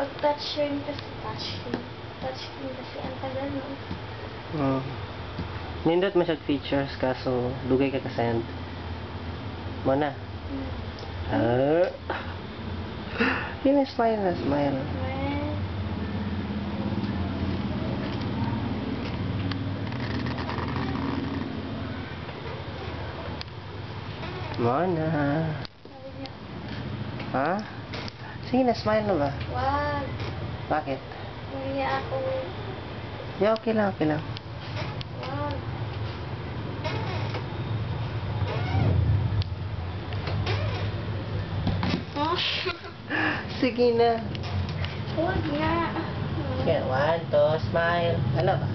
Pag touchscreen kasi, touchscreen kasi, ang tagal nun. Nindot mo siya features, kaso dugay ka ka-send. Mo na. Yun, smile na, smile. Mo na. Ha? Sige na, smile na ba? Wag. Bakit? Hindi ako. Yeah, okay lang, okay lang. Wag. Sige na. Wag nga. Okay, 1, 2, smile. Ano ba?